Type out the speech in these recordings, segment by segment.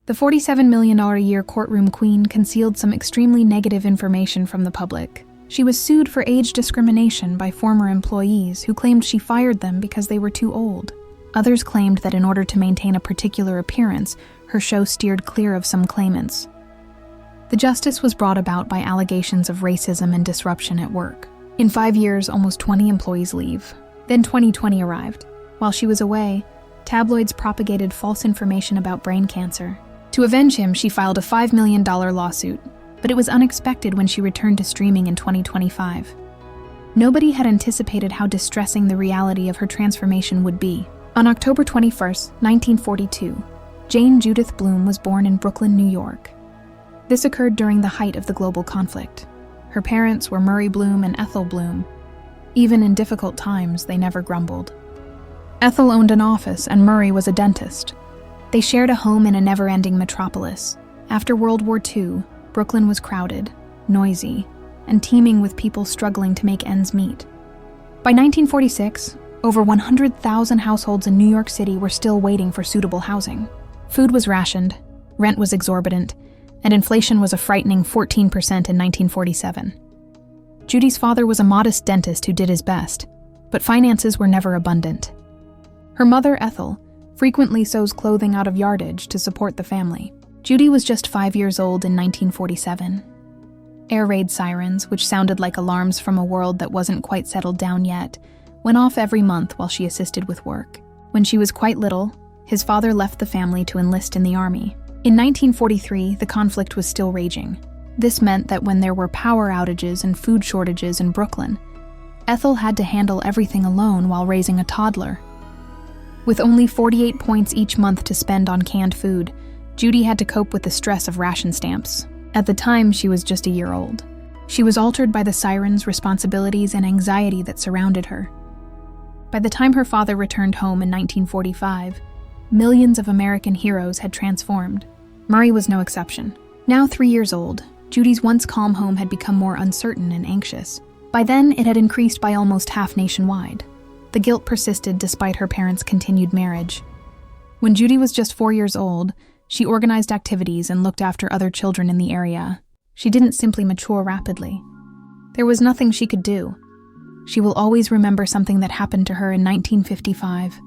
The $47 million a year courtroom queen concealed some extremely negative information from the public. She was sued for age discrimination by former employees who claimed she fired them because they were too old. Others claimed that in order to maintain a particular appearance, her show steered clear of some claimants. The justice was brought about by allegations of racism and disruption at work. In 5 years, almost 20 employees leave. Then 2020 arrived. While she was away, tabloids propagated false information about brain cancer. To avenge him, she filed a $5 million lawsuit, but it was unexpected when she returned to streaming in 2025. Nobody had anticipated how distressing the reality of her transformation would be. On October 21, 1942, Jane Judith Bloom was born in Brooklyn, New York. This occurred during the height of the global conflict. Her parents were Murray Bloom and Ethel Bloom. Even in difficult times, they never grumbled. Ethel owned an office and Murray was a dentist. They shared a home in a never-ending metropolis. After World War II, Brooklyn was crowded, noisy, and teeming with people struggling to make ends meet. By 1946, over 100,000 households in New York City were still waiting for suitable housing. Food was rationed, rent was exorbitant, and inflation was a frightening 14% in 1947. Judy's father was a modest dentist who did his best, but finances were never abundant. Her mother, Ethel, frequently sews clothing out of yardage to support the family. Judy was just 5 years old in 1947. Air raid sirens, which sounded like alarms from a world that wasn't quite settled down yet, went off every month while she assisted with work. When she was quite little, his father left the family to enlist in the army. In 1943, the conflict was still raging. This meant that when there were power outages and food shortages in Brooklyn, Ethel had to handle everything alone while raising a toddler. With only 48 points each month to spend on canned food, Judy had to cope with the stress of ration stamps. At the time, she was just a year old. She was altered by the sirens, responsibilities, and anxiety that surrounded her. By the time her father returned home in 1945, millions of American heroes had transformed. Murray was no exception. Now 3 years old, Judy's once calm home had become more uncertain and anxious. By then, it had increased by almost half nationwide. The guilt persisted despite her parents' continued marriage. When Judy was just 4 years old, she organized activities and looked after other children in the area. She didn't simply mature rapidly. There was nothing she could do. She will always remember something that happened to her in 1955.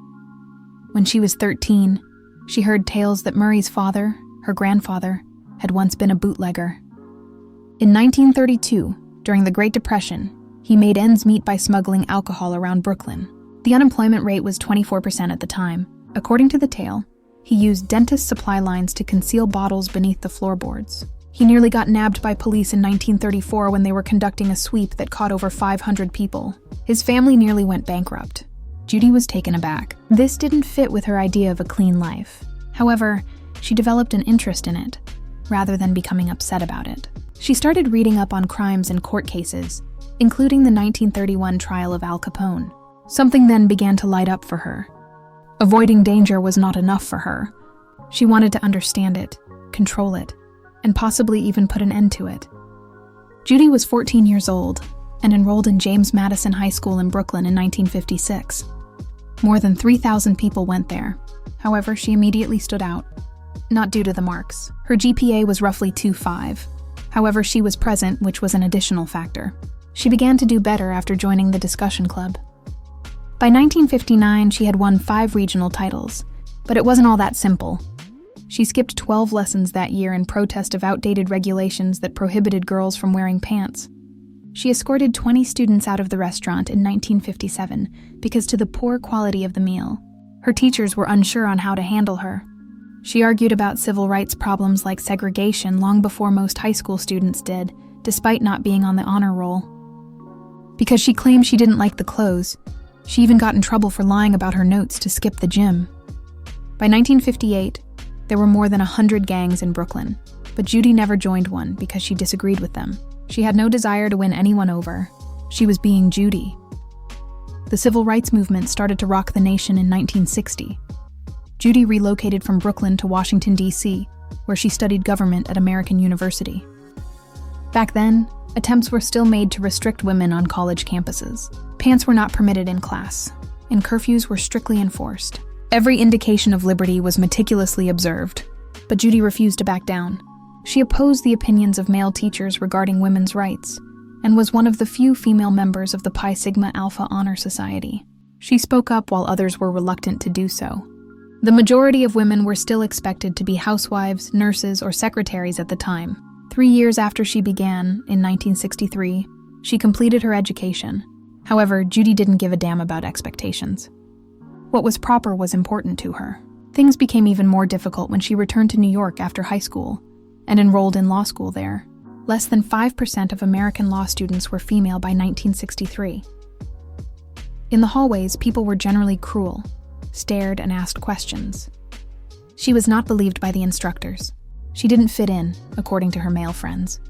When she was 13, she heard tales that Murray's father, her grandfather, had once been a bootlegger. In 1932, during the Great Depression, he made ends meet by smuggling alcohol around Brooklyn. The unemployment rate was 24% at the time. According to the tale, he used dentist supply lines to conceal bottles beneath the floorboards. He nearly got nabbed by police in 1934 when they were conducting a sweep that caught over 500 people. His family nearly went bankrupt. Judy was taken aback. This didn't fit with her idea of a clean life. However, she developed an interest in it, rather than becoming upset about it. She started reading up on crimes and court cases, including the 1931 trial of Al Capone. Something then began to light up for her. Avoiding danger was not enough for her. She wanted to understand it, control it, and possibly even put an end to it. Judy was 14 years old and enrolled in James Madison High School in Brooklyn in 1956. More than 3,000 people went there. However, she immediately stood out. Not due to the marks. Her GPA was roughly 2.5. However, she was present, which was an additional factor. She began to do better after joining the discussion club. By 1959, she had won 5 regional titles, but it wasn't all that simple. She skipped 12 lessons that year in protest of outdated regulations that prohibited girls from wearing pants. She escorted 20 students out of the restaurant in 1957 because to the poor quality of the meal. Her teachers were unsure on how to handle her. She argued about civil rights problems like segregation long before most high school students did, despite not being on the honor roll. Because she claimed she didn't like the clothes, she even got in trouble for lying about her notes to skip the gym. By 1958, there were more than 100 gangs in Brooklyn, but Judy never joined one because she disagreed with them. She had no desire to win anyone over. She was being Judy. The civil rights movement started to rock the nation in 1960. Judy relocated from Brooklyn to Washington, D.C., where she studied government at American University. Back then, attempts were still made to restrict women on college campuses. Pants were not permitted in class, and curfews were strictly enforced. Every indication of liberty was meticulously observed. But Judy refused to back down. She opposed the opinions of male teachers regarding women's rights, and was one of the few female members of the Pi Sigma Alpha Honor Society. She spoke up while others were reluctant to do so. The majority of women were still expected to be housewives, nurses, or secretaries at the time. 3 years after she began, in 1963, she completed her education. However, Judy didn't give a damn about expectations. What was proper was important to her. Things became even more difficult when she returned to New York after high school and enrolled in law school there. Less than 5% of American law students were female by 1963. In the hallways, people were generally cruel, stared and asked questions. She was not believed by the instructors. She didn't fit in, according to her male friends.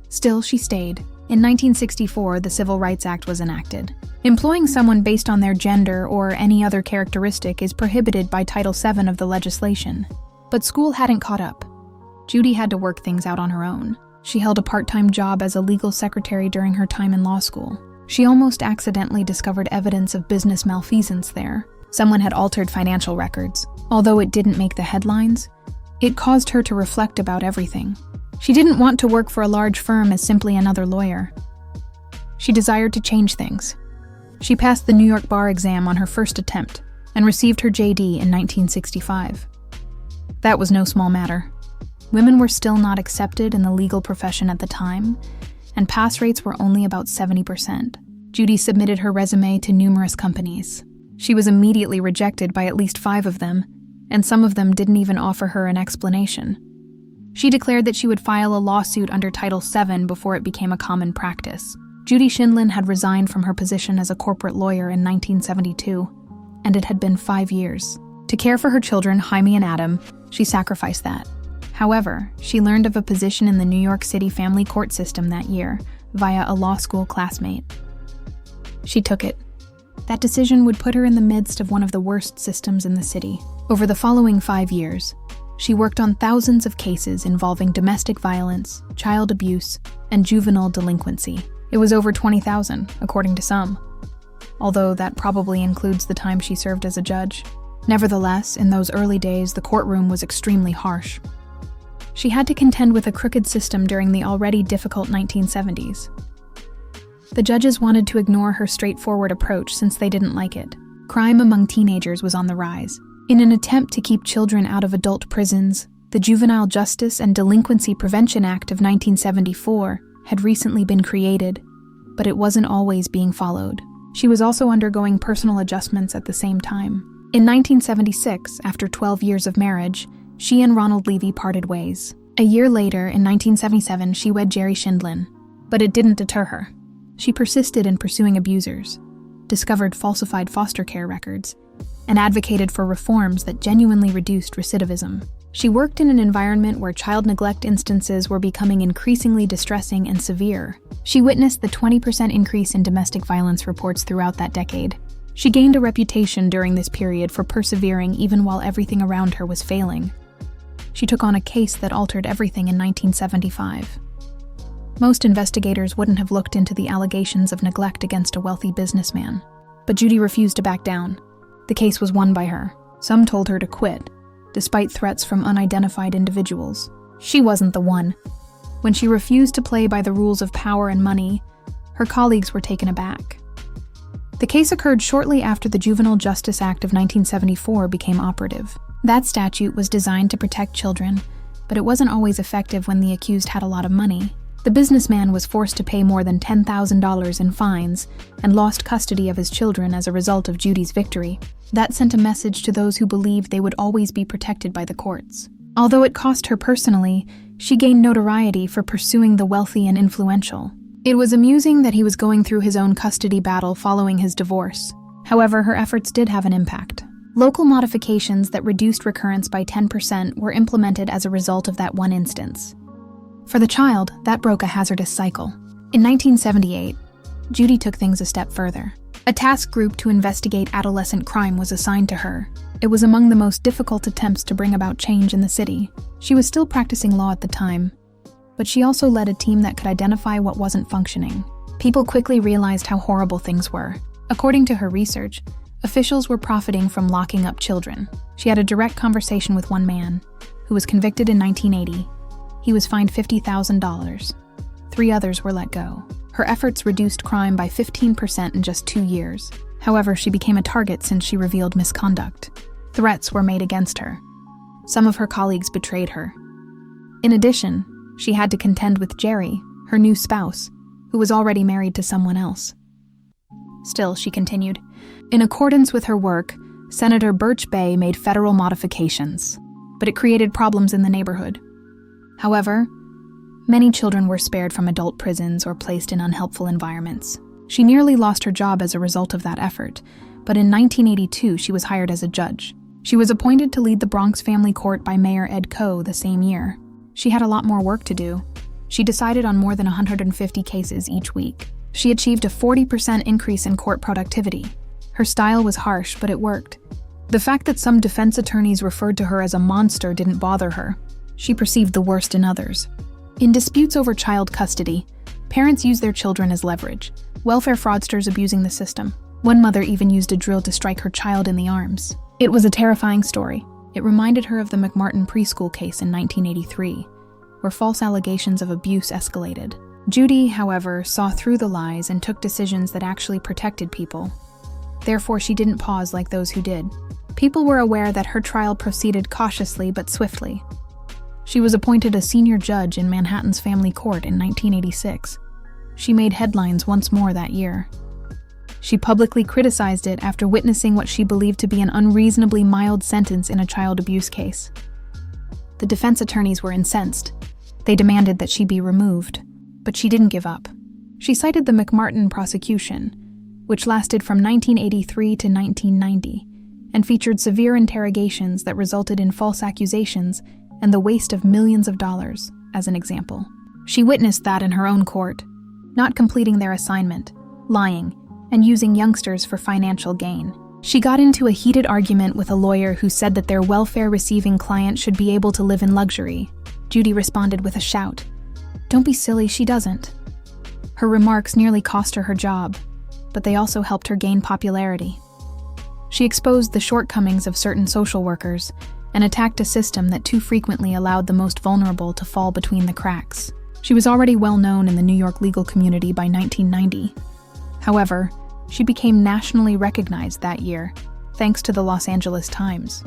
Still, she stayed. In 1964, the Civil Rights Act was enacted. Employing someone based on their gender or any other characteristic is prohibited by Title VII of the legislation. But school hadn't caught up. Judy had to work things out on her own. She held a part-time job as a legal secretary during her time in law school. She almost accidentally discovered evidence of business malfeasance there. Someone had altered financial records. Although it didn't make the headlines, it caused her to reflect about everything. She didn't want to work for a large firm as simply another lawyer. She desired to change things. She passed the New York bar exam on her first attempt and received her JD in 1965. That was no small matter. Women were still not accepted in the legal profession at the time, and pass rates were only about 70%. Judy submitted her resume to numerous companies. She was immediately rejected by at least 5 of them, and some of them didn't even offer her an explanation. She declared that she would file a lawsuit under Title VII before it became a common practice. Judy Sheindlin had resigned from her position as a corporate lawyer in 1972, and it had been 5 years. To care for her children, Jaime and Adam, she sacrificed that. However, she learned of a position in the New York City family court system that year via a law school classmate. She took it. That decision would put her in the midst of one of the worst systems in the city. Over the following 5 years, she worked on thousands of cases involving domestic violence, child abuse, and juvenile delinquency. It was over 20,000, according to some, although that probably includes the time she served as a judge. Nevertheless, in those early days, the courtroom was extremely harsh. She had to contend with a crooked system during the already difficult 1970s. The judges wanted to ignore her straightforward approach since they didn't like it. Crime among teenagers was on the rise. In an attempt to keep children out of adult prisons, the Juvenile Justice and Delinquency Prevention Act of 1974 had recently been created, but it wasn't always being followed. She was also undergoing personal adjustments at the same time. In 1976, after 12 years of marriage, she and Ronald Levy parted ways. A year later, in 1977, she wed Jerry Sheindlin, but it didn't deter her. She persisted in pursuing abusers, discovered falsified foster care records, and advocated for reforms that genuinely reduced recidivism. She worked in an environment where child neglect instances were becoming increasingly distressing and severe. She witnessed the 20% increase in domestic violence reports throughout that decade. She gained a reputation during this period for persevering even while everything around her was failing. She took on a case that altered everything in 1975. Most investigators wouldn't have looked into the allegations of neglect against a wealthy businessman, but Judy refused to back down. The case was won by her. Some told her to quit, despite threats from unidentified individuals. She wasn't the one. When she refused to play by the rules of power and money, her colleagues were taken aback. The case occurred shortly after the Juvenile Justice Act of 1974 became operative. That statute was designed to protect children, but it wasn't always effective when the accused had a lot of money. The businessman was forced to pay more than $10,000 in fines and lost custody of his children as a result of Judy's victory. That sent a message to those who believed they would always be protected by the courts. Although it cost her personally, she gained notoriety for pursuing the wealthy and influential. It was amusing that he was going through his own custody battle following his divorce. However, her efforts did have an impact. Local modifications that reduced recurrence by 10% were implemented as a result of that one instance. For the child, that broke a hazardous cycle. In 1978, Judy took things a step further. A task group to investigate adolescent crime was assigned to her. It was among the most difficult attempts to bring about change in the city. She was still practicing law at the time, but she also led a team that could identify what wasn't functioning. People quickly realized how horrible things were. According to her research, officials were profiting from locking up children. She had a direct conversation with one man. who was convicted in 1980. He was fined $50,000. 3 others were let go. Her efforts reduced crime by 15% in just 2 years. However, she became a target since she revealed misconduct. Threats were made against her. Some of her colleagues betrayed her. In addition, she had to contend with Jerry, her new spouse, who was already married to someone else. Still, she continued. In accordance with her work, Senator Birch Bayh made federal modifications, but it created problems in the neighborhood. However, many children were spared from adult prisons or placed in unhelpful environments. She nearly lost her job as a result of that effort, but in 1982 she was hired as a judge. She was appointed to lead the Bronx Family Court by Mayor Ed Koh the same year. She had a lot more work to do. She decided on more than 150 cases each week. She achieved a 40% increase in court productivity. Her style was harsh, but it worked. The fact that some defense attorneys referred to her as a monster didn't bother her. She perceived the worst in others. In disputes over child custody, parents use their children as leverage, welfare fraudsters abusing the system. One mother even used a drill to strike her child in the arms. It was a terrifying story. It reminded her of the McMartin preschool case in 1983, where false allegations of abuse escalated. Judy, however, saw through the lies and took decisions that actually protected people. Therefore, she didn't pause like those who did. People were aware that her trial proceeded cautiously but swiftly. She was appointed a senior judge in Manhattan's family court in 1986. She made headlines once more that year. She publicly criticized it after witnessing what she believed to be an unreasonably mild sentence in a child abuse case. The defense attorneys were incensed. They demanded that she be removed, but she didn't give up. She cited the McMartin prosecution, which lasted from 1983 to 1990, and featured severe interrogations that resulted in false accusations and the waste of millions of dollars, as an example. She witnessed that in her own court, not completing their assignment, lying, and using youngsters for financial gain. She got into a heated argument with a lawyer who said that their welfare-receiving client should be able to live in luxury. Judy responded with a shout. "Don't be silly, she doesn't." Her remarks nearly cost her her job, but they also helped her gain popularity. She exposed the shortcomings of certain social workers and attacked a system that too frequently allowed the most vulnerable to fall between the cracks. She was already well known in the New York legal community by 1990. However, she became nationally recognized that year, thanks to the Los Angeles Times.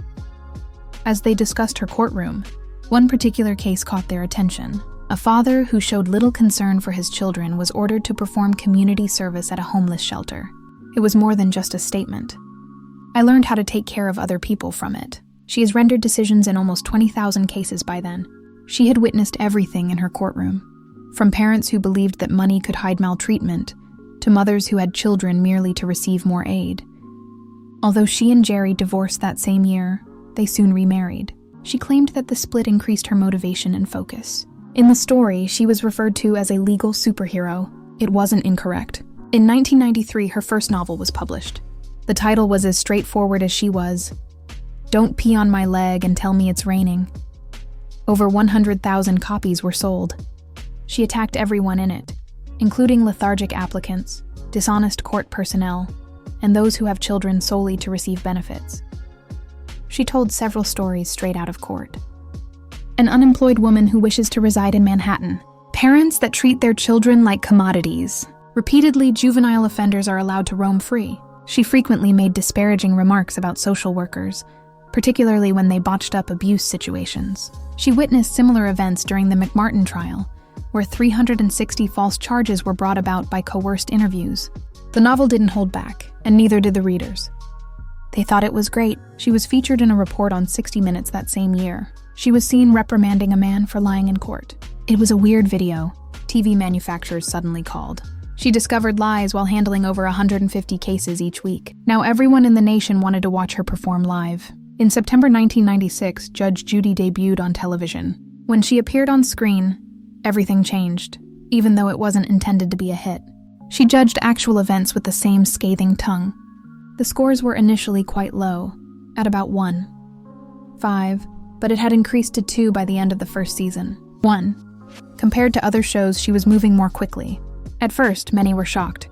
As they discussed her courtroom, one particular case caught their attention. A father who showed little concern for his children was ordered to perform community service at a homeless shelter. It was more than just a statement. "I learned how to take care of other people from it." She has rendered decisions in almost 20,000 cases by then. She had witnessed everything in her courtroom, from parents who believed that money could hide maltreatment to mothers who had children merely to receive more aid. Although she and Jerry divorced that same year, they soon remarried. She claimed that the split increased her motivation and focus. In the story, she was referred to as a legal superhero. It wasn't incorrect. In 1993, her first novel was published. The title was as straightforward as she was. "Don't pee on my leg and tell me it's raining." Over 100,000 copies were sold. She attacked everyone in it, including lethargic applicants, dishonest court personnel, and those who have children solely to receive benefits. She told several stories straight out of court. An unemployed woman who wishes to reside in Manhattan. Parents that treat their children like commodities. Repeatedly, juvenile offenders are allowed to roam free. She frequently made disparaging remarks about social workers, particularly when they botched up abuse situations. She witnessed similar events during the McMartin trial, where 360 false charges were brought about by coerced interviews. The novel didn't hold back, and neither did the readers. They thought it was great. She was featured in a report on 60 Minutes that same year. She was seen reprimanding a man for lying in court. It was a weird video, TV manufacturers suddenly called. She discovered lies while handling over 150 cases each week. Now everyone in the nation wanted to watch her perform live. In September 1996, Judge Judy debuted on television. When she appeared on screen, everything changed, even though it wasn't intended to be a hit. She judged actual events with the same scathing tongue. The scores were initially quite low, at about 1.5, but it had increased to 2 by the end of the first season. 1. Compared to other shows, she was moving more quickly. At first, many were shocked.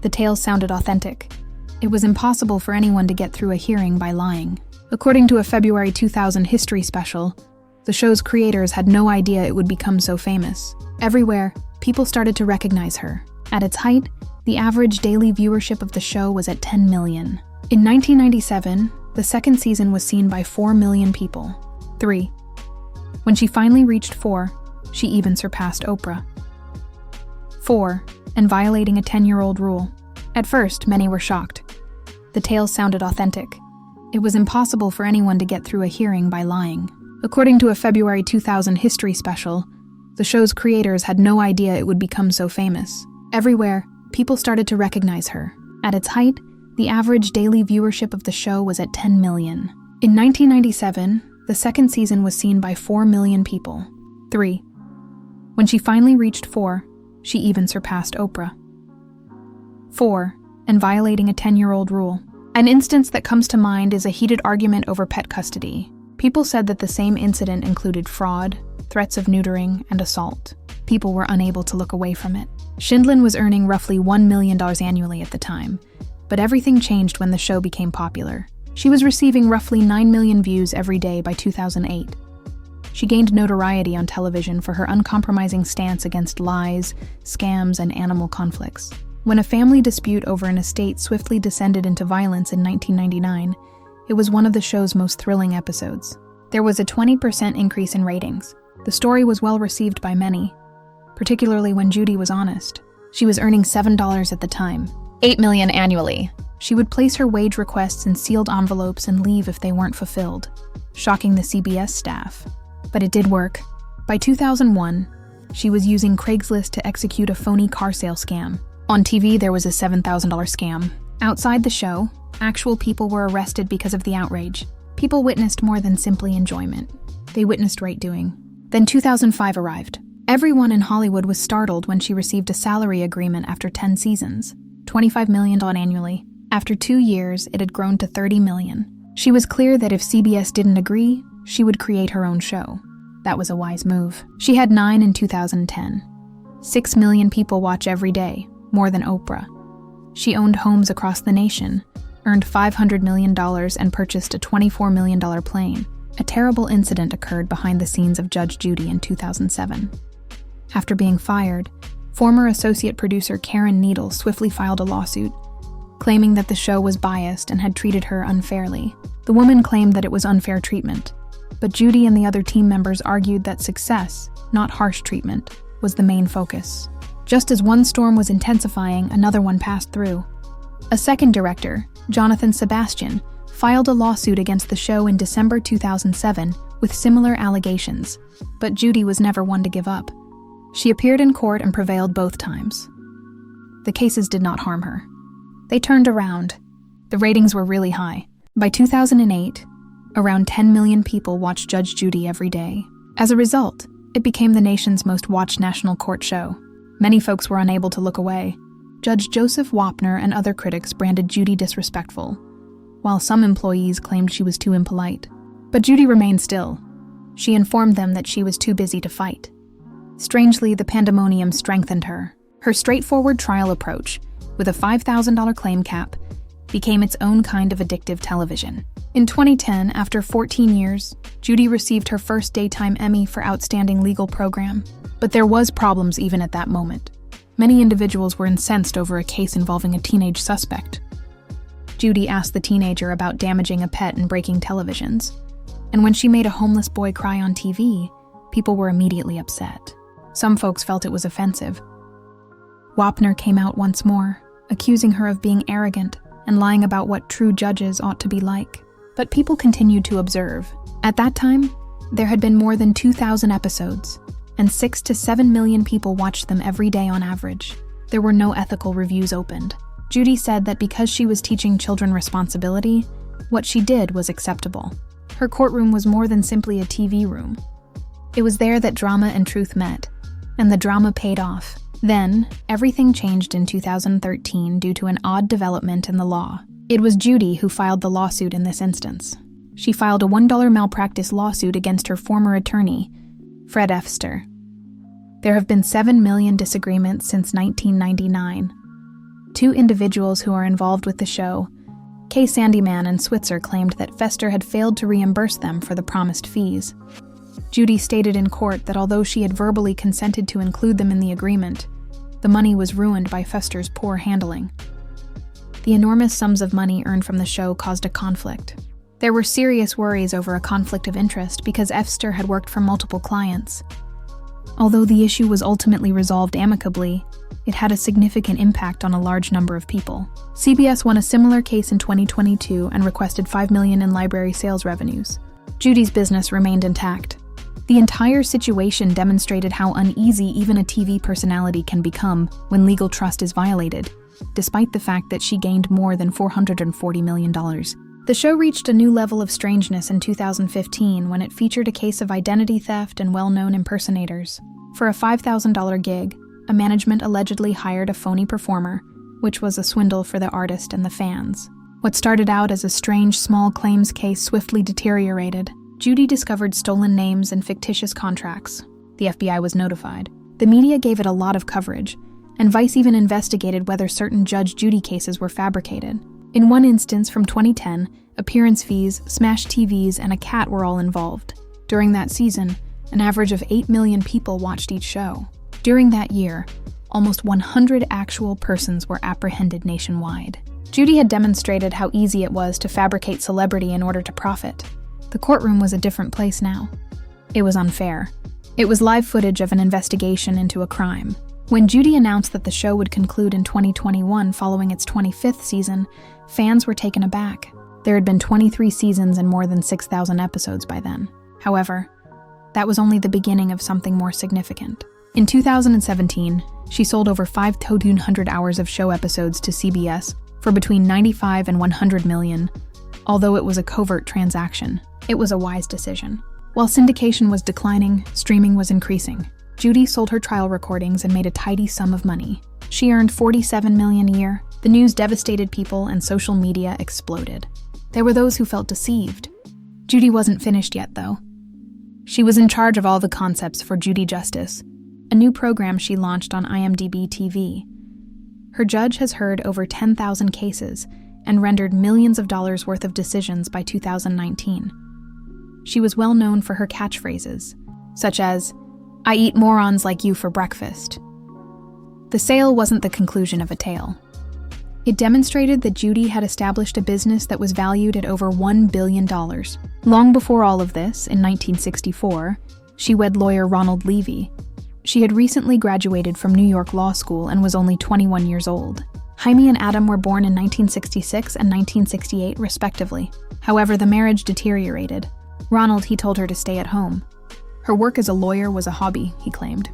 The tales sounded authentic. It was impossible for anyone to get through a hearing by lying. According to a February 2000 history special, The show's creators had no idea it would become so famous. Everywhere, people started to recognize her. At its height, the average daily viewership of the show was at 10 million. In 1997, the second season was seen by 4 million people. 3. When she finally reached 4, she even surpassed Oprah. 4. And violating a 10-year-old rule. At first, many were shocked. The tales sounded authentic. It was impossible for anyone to get through a hearing by lying. According to a February 2000 history special, the show's creators had no idea it would become so famous. Everywhere, people started to recognize her. At its height, the average daily viewership of the show was at 10 million. In 1997, the second season was seen by 4 million people. 3. When she finally reached 4, she even surpassed Oprah. 4. And violating a 10-year-old rule. An instance that comes to mind is a heated argument over pet custody. People said that the same incident included fraud, threats of neutering, and assault. People were unable to look away from it. Sheindlin was earning roughly $1 million annually at the time, but everything changed when the show became popular. She was receiving roughly 9 million views every day by 2008. She gained notoriety on television for her uncompromising stance against lies, scams, and animal conflicts. When a family dispute over an estate swiftly descended into violence in 1999, it was one of the show's most thrilling episodes. There was a 20% increase in ratings. The story was well received by many, particularly when Judy was honest. She was earning $7 at the time, $8 million annually. She would place her wage requests in sealed envelopes and leave if they weren't fulfilled, shocking the CBS staff. But it did work. By 2001, she was using Craigslist to execute a phony car sale scam. On TV, there was a $7,000 scam. Outside the show, actual people were arrested because of the outrage. People witnessed more than simply enjoyment. They witnessed right doing. Then 2005 arrived. Everyone in Hollywood was startled when she received a salary agreement after 10 seasons, $25 million annually. After 2 years, it had grown to $30 million. She was clear that if CBS didn't agree, she would create her own show. That was a wise move. She had 9 in 2010. 6 million people watch every day, more than Oprah. She owned homes across the nation, earned $500 million, and purchased a $24 million plane. A terrible incident occurred behind the scenes of Judge Judy in 2007. After being fired, former associate producer Karen Needle swiftly filed a lawsuit, claiming that the show was biased and had treated her unfairly. The woman claimed that it was unfair treatment, but Judy and the other team members argued that success, not harsh treatment, was the main focus. Just as one storm was intensifying, another one passed through. A second director, Jonathan Sebastian, filed a lawsuit against the show in December 2007 with similar allegations, but Judy was never one to give up. She appeared in court and prevailed both times. The cases did not harm her. They turned around. The ratings were really high. By 2008, around 10 million people watched Judge Judy every day. As a result, it became the nation's most watched national court show. Many folks were unable to look away. Judge Joseph Wapner and other critics branded Judy disrespectful, while some employees claimed she was too impolite. But Judy remained still. She informed them that she was too busy to fight. Strangely, the pandemonium strengthened her. Her straightforward trial approach, with a $5,000 claim cap, became its own kind of addictive television. In 2010, after 14 years, Judy received her first Daytime Emmy for Outstanding Legal Program. But there was problems even at that moment. Many individuals were incensed over a case involving a teenage suspect. Judy asked the teenager about damaging a pet and breaking televisions. And when she made a homeless boy cry on TV, people were immediately upset. Some folks felt it was offensive. Wapner came out once more, accusing her of being arrogant and lying about what true judges ought to be like. But people continued to observe. At that time, there had been more than 2,000 episodes, and 6 to 7 million people watched them every day on average. There were no ethical reviews opened. Judy said that because she was teaching children responsibility, what she did was acceptable. Her courtroom was more than simply a TV room. It was there that drama and truth met, and the drama paid off. Then, everything changed in 2013 due to an odd development in the law. It was Judy who filed the lawsuit in this instance. She filed a $1 malpractice lawsuit against her former attorney, Fred Efster. There have been 7 million disagreements since 1999. 2 individuals who are involved with the show, Kay Sandyman and Switzer, claimed that Fester had failed to reimburse them for the promised fees. Judy stated in court that although she had verbally consented to include them in the agreement, the money was ruined by Fester's poor handling. The enormous sums of money earned from the show caused a conflict. There were serious worries over a conflict of interest because Fester had worked for multiple clients. Although the issue was ultimately resolved amicably, it had a significant impact on a large number of people. CBS won a similar case in 2022 and requested $5 million in library sales revenues. Judy's business remained intact. The entire situation demonstrated how uneasy even a TV personality can become when legal trust is violated, despite the fact that she gained more than $440 million. The show reached a new level of strangeness in 2015 when it featured a case of identity theft and well-known impersonators. For a $5,000 gig, a management allegedly hired a phony performer, which was a swindle for the artist and the fans. What started out as a strange small claims case swiftly deteriorated. Judy discovered stolen names and fictitious contracts. The FBI was notified. The media gave it a lot of coverage, and Vice even investigated whether certain Judge Judy cases were fabricated. In one instance from 2010, appearance fees, smashed TVs, and a cat were all involved. During that season, an average of 8 million people watched each show. During that year, almost 100 actual persons were apprehended nationwide. Judy had demonstrated how easy it was to fabricate celebrity in order to profit. The courtroom was a different place now. It was unfair. It was live footage of an investigation into a crime. When Judy announced that the show would conclude in 2021 following its 25th season, fans were taken aback. There had been 23 seasons and more than 6,000 episodes by then. However, that was only the beginning of something more significant. In 2017, she sold over 5,200 hours of show episodes to CBS for between $95 and $100 million. Although it was a covert transaction, it was a wise decision. While syndication was declining, streaming was increasing. Judy sold her trial recordings and made a tidy sum of money. She earned $47 million a year. The news devastated people and social media exploded. There were those who felt deceived. Judy wasn't finished yet, though. She was in charge of all the concepts for Judy Justice, a new program she launched on IMDb TV. Her judge has heard over 10,000 cases and rendered millions of dollars worth of decisions by 2019. She was well known for her catchphrases, such as, "I eat morons like you for breakfast." The sale wasn't the conclusion of a tale. It demonstrated that Judy had established a business that was valued at over $1 billion. Long before all of this, in 1964, she wed lawyer Ronald Levy. She had recently graduated from New York Law School and was only 21 years old. Jaime and Adam were born in 1966 and 1968, respectively. However, the marriage deteriorated. Ronald, he told her to stay at home. Her work as a lawyer was a hobby, he claimed.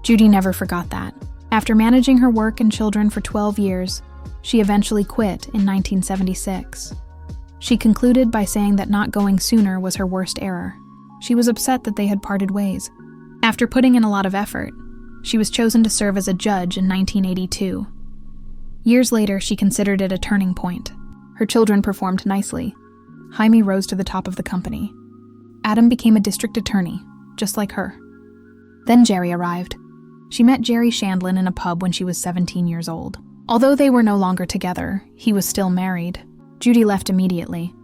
Judy never forgot that. After managing her work and children for 12 years, she eventually quit in 1976. She concluded by saying that not going sooner was her worst error. She was upset that they had parted ways. After putting in a lot of effort, she was chosen to serve as a judge in 1982. Years later, she considered it a turning point. Her children performed nicely. Jaime rose to the top of the company. Adam became a district attorney, just like her. Then Jerry arrived. She met Jerry Sheindlin in a pub when she was 17 years old. Although they were no longer together, he was still married. Judy left immediately.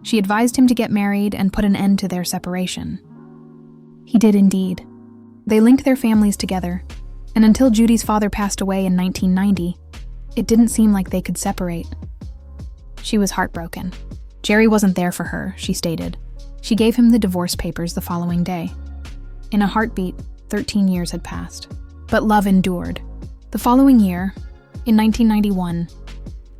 She advised him to get married and put an end to their separation. He did indeed. They linked their families together, and until Judy's father passed away in 1990, it didn't seem like they could separate. She was heartbroken. Jerry wasn't there for her, she stated. She gave him the divorce papers the following day. In a heartbeat, 13 years had passed. But love endured. The following year, in 1991,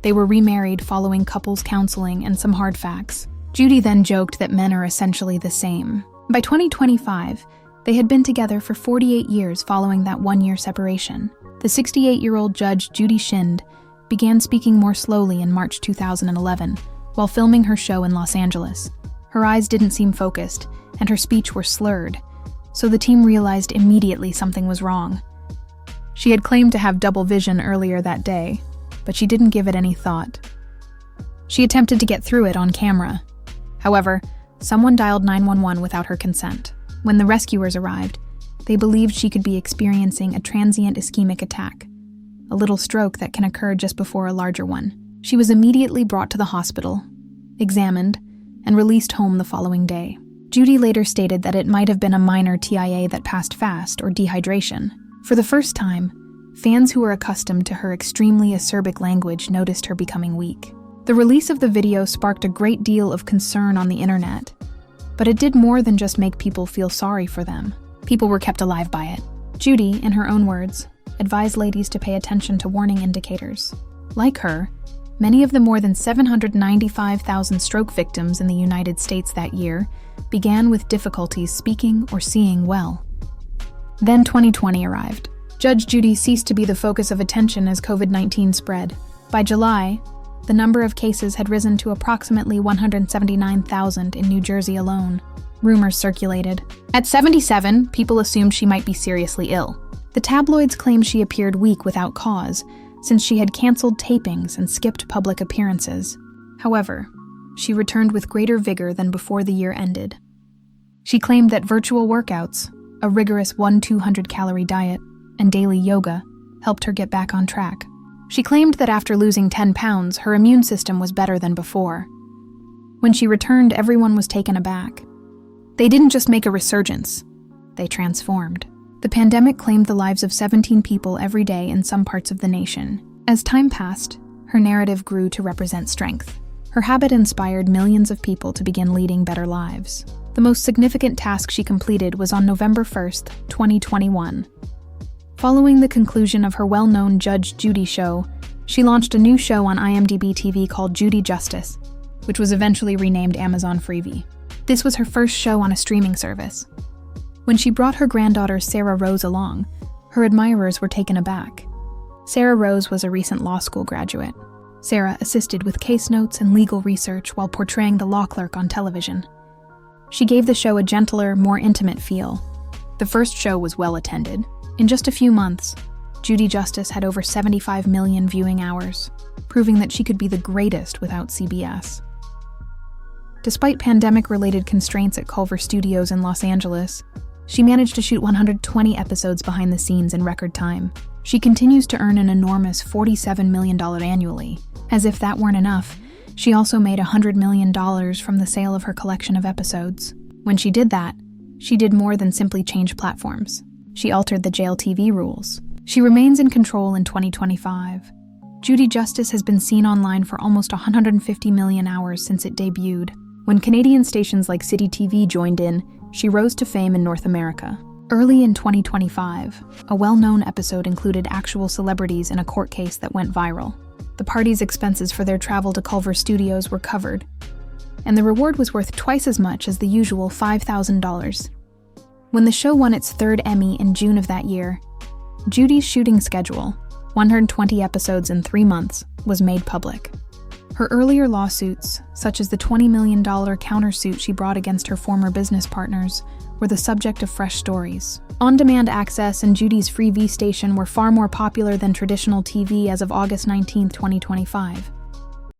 they were remarried following couples counseling and some hard facts. Judy then joked that men are essentially the same. By 2025, they had been together for 48 years following that one-year separation. The 68-year-old judge Judy Shind began speaking more slowly in March 2011 while filming her show in Los Angeles. Her eyes didn't seem focused, and her speech were slurred, so the team realized immediately something was wrong. She had claimed to have double vision earlier that day, but she didn't give it any thought. She attempted to get through it on camera. However, someone dialed 911 without her consent. When the rescuers arrived, they believed she could be experiencing a transient ischemic attack, a little stroke that can occur just before a larger one. She was immediately brought to the hospital, examined, and released home the following day. Judy later stated that it might have been a minor TIA that passed fast or dehydration. For the first time, fans who were accustomed to her extremely acerbic language noticed her becoming weak. The release of the video sparked a great deal of concern on the internet, but it did more than just make people feel sorry for them. People were kept alive by it. Judy, in her own words, advised ladies to pay attention to warning indicators. Like her, many of the more than 795,000 stroke victims in the United States that year began with difficulties speaking or seeing well. Then 2020 arrived. Judge Judy ceased to be the focus of attention as COVID-19 spread. By July, the number of cases had risen to approximately 179,000 in New Jersey alone. Rumors circulated. At 77, people assumed she might be seriously ill. The tabloids claimed she appeared weak without cause, since she had canceled tapings and skipped public appearances. However, she returned with greater vigor than before the year ended. She claimed that virtual workouts, a rigorous 1,200-calorie diet, and daily yoga helped her get back on track. She claimed that after losing 10 pounds, her immune system was better than before. When she returned, everyone was taken aback. They didn't just make a resurgence, they transformed. The pandemic claimed the lives of 17 people every day in some parts of the nation. As time passed, her narrative grew to represent strength. Her habit inspired millions of people to begin leading better lives. The most significant task she completed was on November 1st, 2021. Following the conclusion of her well-known Judge Judy show, she launched a new show on IMDb TV called Judy Justice, which was eventually renamed Amazon Freevee. This was her first show on a streaming service. When she brought her granddaughter Sarah Rose along, her admirers were taken aback. Sarah Rose was a recent law school graduate. Sarah assisted with case notes and legal research while portraying the law clerk on television. She gave the show a gentler, more intimate feel. The first show was well attended. In just a few months, Judy Justice had over 75 million viewing hours, proving that she could be the greatest without CBS. Despite pandemic-related constraints at Culver Studios in Los Angeles, she managed to shoot 120 episodes behind the scenes in record time. She continues to earn an enormous $47 million annually. As if that weren't enough, she also made $100 million from the sale of her collection of episodes. When she did that, she did more than simply change platforms. She altered the jail TV rules. She remains in control in 2025. Judy Justice has been seen online for almost 150 million hours since it debuted. When Canadian stations like City TV joined in, she rose to fame in North America. Early in 2025, a well-known episode included actual celebrities in a court case that went viral. The parties' expenses for their travel to Culver Studios were covered, and the reward was worth twice as much as the usual $5,000. When the show won its third Emmy in June of that year, Judy's shooting schedule, 120 episodes in 3 months, was made public. Her earlier lawsuits, such as the $20 million countersuit she brought against her former business partners, were the subject of fresh stories. On-demand access and Judy's Freevee station were far more popular than traditional TV as of August 19, 2025.